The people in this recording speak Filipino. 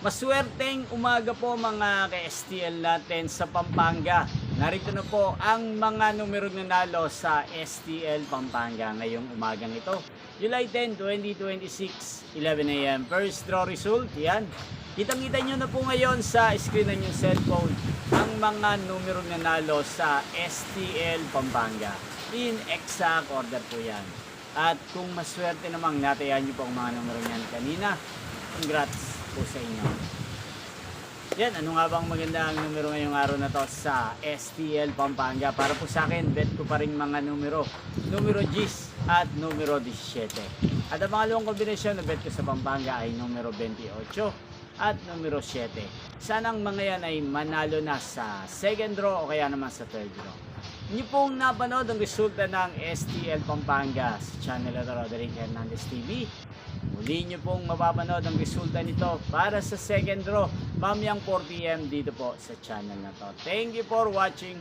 Maswerteng umaga po mga ka-STL natin sa Pampanga. Narito na po ang mga numerong nanalo sa STL Pampanga ngayong umagang ito. July 10, 2026, 11 a.m. First draw result, yan. Kitang-kita nyo na po ngayon sa screen ng inyong cellphone ang mga numerong nanalo sa STL Pampanga. In exact order po yan. At kung maswerte namang natayan nyo po ang mga numero niyan kanina, congrats po sa inyo. Yan, ano nga bang magandang numero ngayong araw na to sa STL Pampanga? Para po sa akin, bet ko pa rin mga numero 10 at numero 17. At ang pangalawang kombinasyon na bet ko sa Pampanga ay numero 28 at numero 7. Sanang mga yan ay manalo na sa second draw o kaya naman sa third draw. Inyo pong napanood ang resulta ng STL Pampanga sa channel na Roderick Hernandez TV. Muli nyo pong mapapanood ang resulta nito para sa second draw mamayang 4 PM dito po sa channel na to. Thank you for watching.